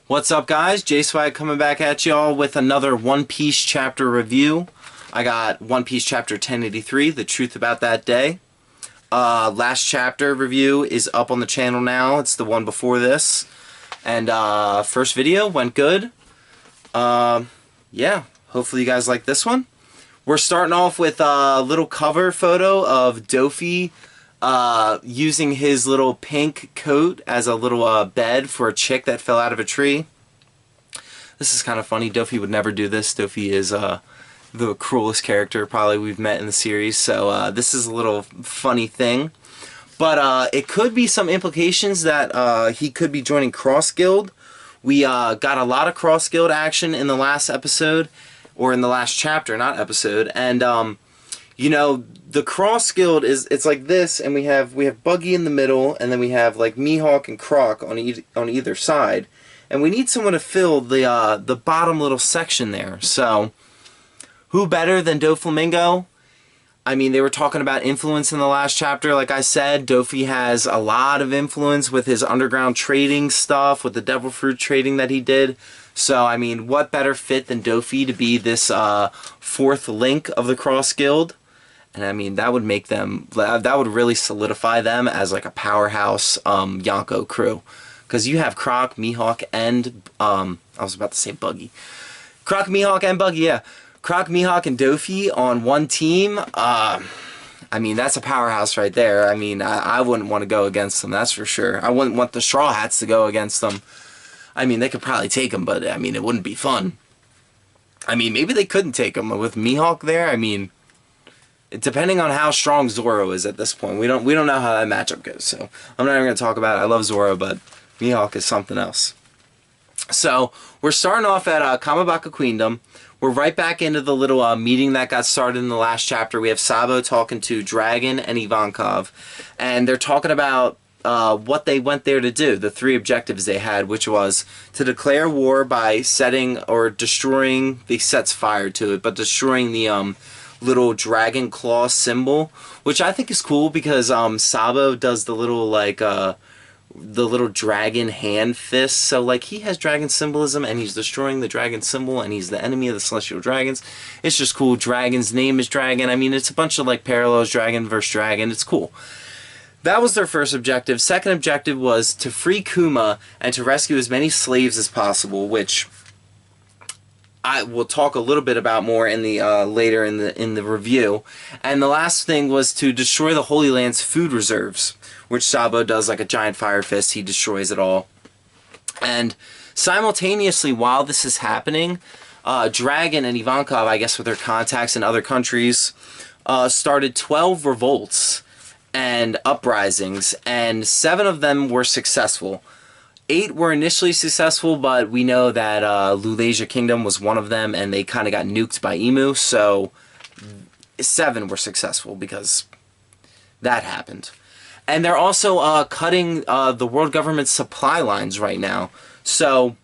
What's up, guys? Geoise coming back at y'all with another One Piece chapter review. I got One Piece chapter 1083, The Truth About That Day. Last chapter review is up on the channel now. It's the one before this. And first video went good. Yeah, hopefully you guys like this one. We're starting off with a little cover photo of Dofi using his little pink coat as a little bed for a chick that fell out of a tree. This is kind of funny. Dofi would never do this. Dofi is the cruelest character probably we've met in the series, so this is a little funny thing. But it could be some implications that he could be joining Cross Guild. We got a lot of Cross Guild action in the last episode, or in the last chapter, not episode, and you know, the Cross Guild it's like this, and we have Buggy in the middle, and then we have like Mihawk and Croc on either side, and we need someone to fill the bottom little section there. So, who better than Doflamingo? I mean, they were talking about influence in the last chapter. Like I said, Dofi has a lot of influence with his underground trading stuff, with the devil fruit trading that he did. So, I mean, what better fit than Dofi to be this fourth link of the Cross Guild? And I mean, that would make them, that would really solidify them as like a powerhouse Yonko crew. Because you have Croc, Mihawk, and, I was about to say Buggy. Croc, Mihawk, and Buggy, yeah. Croc, Mihawk, and Dofi on one team. I mean, that's a powerhouse right there. I mean, I wouldn't want to go against them, that's for sure. I wouldn't want the Straw Hats to go against them. I mean, they could probably take them, but, I mean, it wouldn't be fun. I mean, maybe they couldn't take them. With Mihawk there, I mean, depending on how strong Zoro is at this point, we don't know how that matchup goes, so I'm not even going to talk about it. I love Zoro, but Mihawk is something else. So, we're starting off at Kamabaka Queendom. We're right back into the little meeting that got started in the last chapter. We have Sabo talking to Dragon and Ivankov, and they're talking about what they went there to do, the three objectives they had, which was to declare war by setting or destroying, they sets fire to it, but destroying the little dragon claw symbol, which I think is cool because Sabo does the little like the little dragon hand fist, so like he has dragon symbolism and he's destroying the dragon symbol and he's the enemy of the celestial dragons. It's just cool. Dragon's name is Dragon. I mean, it's a bunch of like parallels, dragon versus dragon. It's cool. That was their first objective. Second objective was to free Kuma and to rescue as many slaves as possible, which I will talk a little bit about more in the later in the review. And the last thing was to destroy the Holy Land's food reserves, which Sabo does like a giant fire fist. He destroys it all. And simultaneously, while this is happening, Dragon and Ivankov, I guess with their contacts in other countries, started 12 revolts and uprisings, and 7 of them were successful. 8 were initially successful, but we know that Lulasia Kingdom was one of them, and they kind of got nuked by Emu, so 7 were successful because that happened. And they're also cutting the world government's supply lines right now. So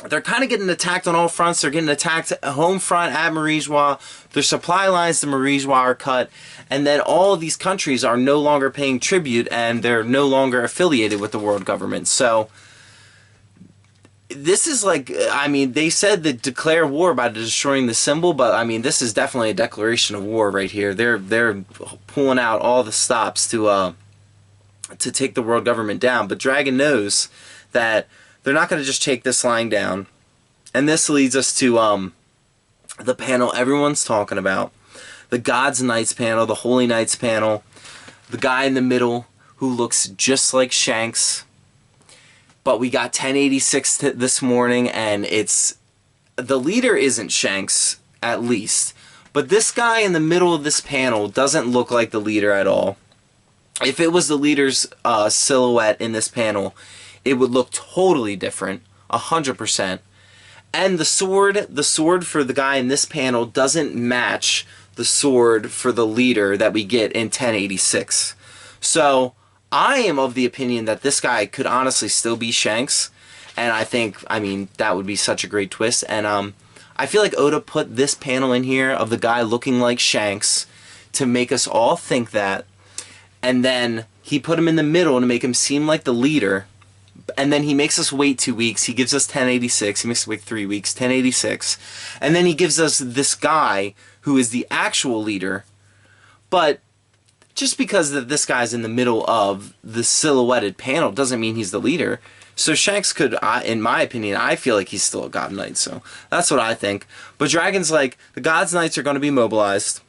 they're kind of getting attacked on all fronts. They're getting attacked at home front at Marijois. Their supply lines to Marijois are cut. And then all of these countries are no longer paying tribute and they're no longer affiliated with the world government. So this is like, I mean, they said that declare war by destroying the symbol, but I mean, this is definitely a declaration of war right here. They're pulling out all the stops to take the world government down. But Dragon knows that they're not going to just take this line down. And this leads us to the panel everyone's talking about. The Gods Knights panel, the Holy Knights panel. The guy in the middle who looks just like Shanks. But we got 1086 this morning, and it's... the leader isn't Shanks, at least. But this guy in the middle of this panel doesn't look like the leader at all. If it was the leader's silhouette in this panel, it would look totally different, 100%. And the sword for the guy in this panel doesn't match the sword for the leader that we get in 1086. So I am of the opinion that this guy could honestly still be Shanks, and I think, I mean, that would be such a great twist. And I feel like Oda put this panel in here of the guy looking like Shanks to make us all think that, and then he put him in the middle to make him seem like the leader, and then he makes us wait 2 weeks. He gives us 1086. He makes us wait 3 weeks, 1086. And then he gives us this guy who is the actual leader. But just because this guy's in the middle of the silhouetted panel doesn't mean he's the leader. So Shanks could, in my opinion, I feel like he's still a God Knight. So that's what I think. But Dragon's like, the God's Knights are going to be mobilized.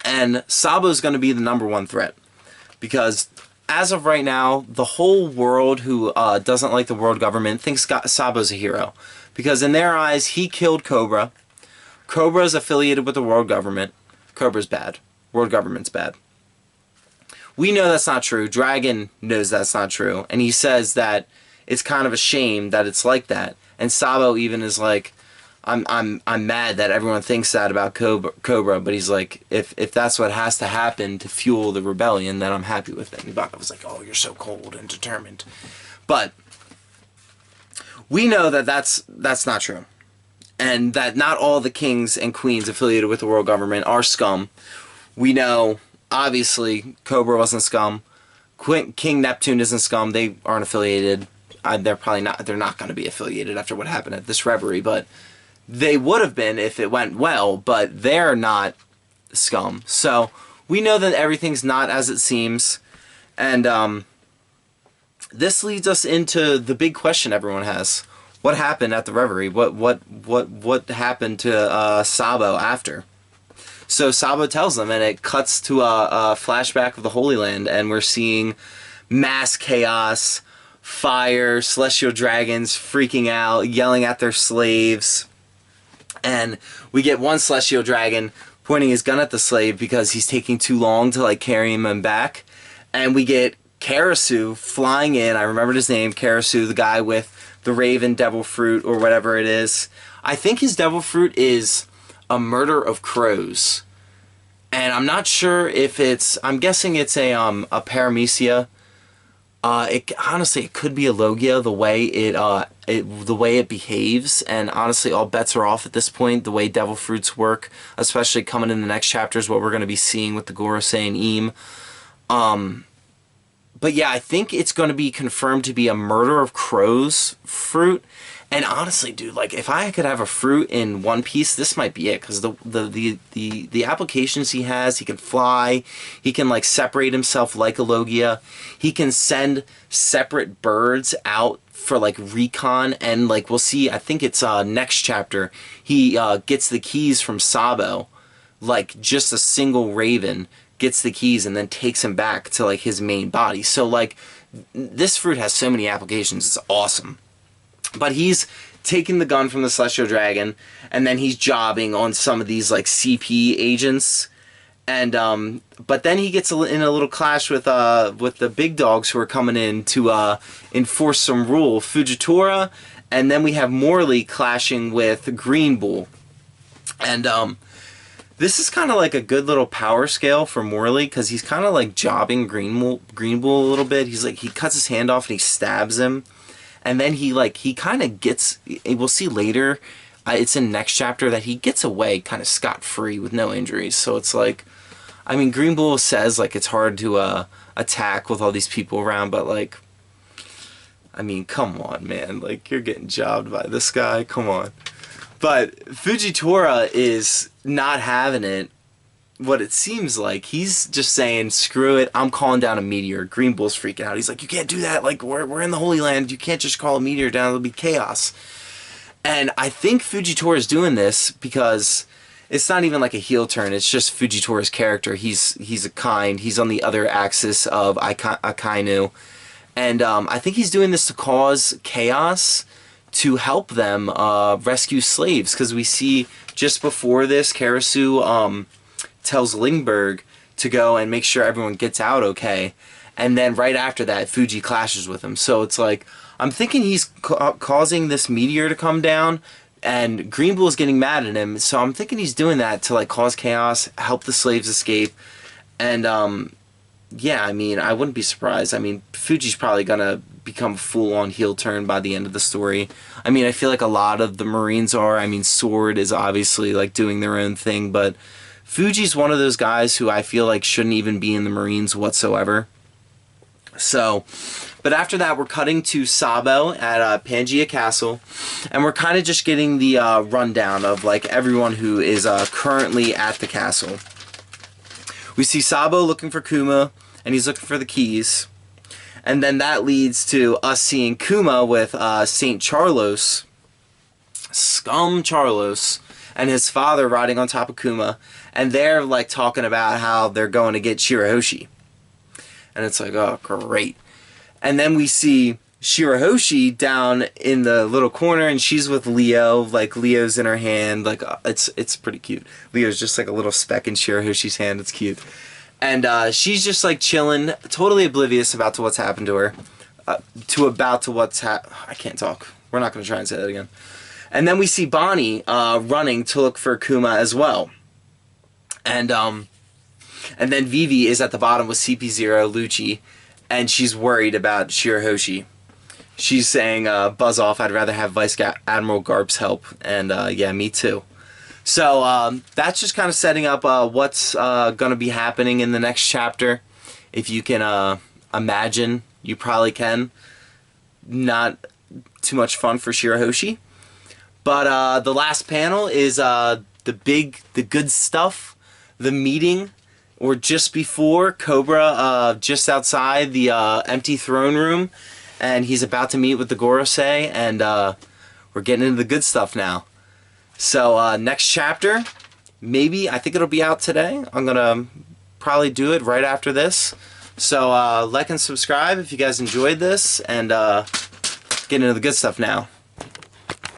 And Sabo's going to be the #1 threat. Because as of right now, the whole world who doesn't like the world government thinks Sabo's a hero. Because in their eyes, he killed Cobra. Cobra's affiliated with the world government. Cobra's bad. World government's bad. We know that's not true. Dragon knows that's not true. And he says that it's kind of a shame that it's like that. And Sabo even is like, I'm mad that everyone thinks that about Cobra, but he's like, if that's what has to happen to fuel the rebellion, then I'm happy with it. And Ibaka was like, oh, you're so cold and determined. But we know that that's not true. And that not all the kings and queens affiliated with the world government are scum. We know, obviously, Cobra wasn't scum. King Neptune isn't scum. They aren't affiliated. They're probably not. They're not going to be affiliated after what happened at this reverie, but they would have been if it went well. But they're not scum. So we know that everything's not as it seems, and this leads us into the big question everyone has: what happened at the reverie? What happened to Sabo after? So Sabo tells them, and it cuts to a flashback of the Holy Land, and we're seeing mass chaos, fire, celestial dragons freaking out, yelling at their slaves. And we get one celestial dragon pointing his gun at the slave because he's taking too long to like carry him back. And we get Karasu flying in. I remembered his name, Karasu, the guy with the raven devil fruit or whatever it is. I think his devil fruit is a murder of crows, and I'm not sure if it's, I'm guessing it's a paramecia. Honestly, it could be a logia, the way it behaves, and honestly all bets are off at this point, the way devil fruits work, especially coming in the next chapters, what we're going to be seeing with the Geoise and Eam. But yeah, I think it's going to be confirmed to be a murder of crows fruit. And honestly, dude, like if I could have a fruit in One Piece, this might be it, because the applications he has, he can fly, he can like separate himself like a Logia, he can send separate birds out for like recon, and like we'll see, I think it's next chapter, he gets the keys from Sabo, like just a single raven gets the keys and then takes him back to like his main body. So like this fruit has so many applications, it's awesome. But he's taking the gun from the Celestial Dragon, and then he's jobbing on some of these like CP agents, and but then he gets in a little clash with the big dogs who are coming in to enforce some rule, Fujitora, and then we have Morley clashing with Green Bull, and this is kind of like a good little power scale for Morley, because he's kind of like jobbing Green Bull a little bit. He's like, he cuts his hand off and he stabs him. And then he kind of gets, we'll see later, it's in next chapter, that he gets away kind of scot-free with no injuries. So it's like, I mean, Green Bull says like it's hard to attack with all these people around, but like, I mean, come on, man. Like, you're getting jobbed by this guy. Come on. But Fujitora is not having it. What it seems like, he's just saying, screw it, I'm calling down a meteor. Green Bull's freaking out. He's like, you can't do that. Like, we're in the Holy Land. You can't just call a meteor down. It'll be chaos. And I think Fujitora is doing this because it's not even like a heel turn. It's just Fujitora's character. He's a kind. He's on the other axis of Akainu. And I think he's doing this to cause chaos, to help them rescue slaves. Because we see just before this, Karasu tells Lingberg to go and make sure everyone gets out okay, and then right after that Fuji clashes with him. So it's like, I'm thinking he's causing this meteor to come down, and Green Bull is getting mad at him, so I'm thinking he's doing that to like cause chaos, help the slaves escape. And yeah, I mean, I wouldn't be surprised. I mean, Fuji's probably gonna become full-on heel turn by the end of the story. I mean, I feel like a lot of the Marines are. I mean, Sword is obviously like doing their own thing, but Fuji's one of those guys who I feel like shouldn't even be in the Marines whatsoever. So, but after that, we're cutting to Sabo at Pangea Castle, and we're kind of just getting the rundown of like everyone who is currently at the castle. We see Sabo looking for Kuma, and he's looking for the keys, and then that leads to us seeing Kuma with Saint Charlos, Scum Charlos, and his father riding on top of Kuma, and they're like talking about how they're going to get Shirahoshi. And it's like, oh, great. And then we see Shirahoshi down in the little corner, and she's with Leo. Like, Leo's in her hand. Like, it's pretty cute. Leo's just like a little speck in Shirahoshi's hand. It's cute. And she's just like chilling, totally oblivious about to what's happened to her. I can't talk. We're not going to try and say that again. And then we see Bonnie running to look for Kuma as well. And then Vivi is at the bottom with CP0, Lucci, and she's worried about Shirahoshi. She's saying, buzz off, I'd rather have Vice Admiral Garp's help. And yeah, me too. So that's just kind of setting up what's going to be happening in the next chapter. If you can imagine, you probably can. Not too much fun for Shirahoshi. But the last panel is the good stuff, the meeting, or just before Cobra, just outside the empty throne room, and he's about to meet with the Gorosei, and we're getting into the good stuff now. So next chapter, maybe, I think it'll be out today. I'm gonna probably do it right after this. So like and subscribe if you guys enjoyed this, and get into the good stuff now.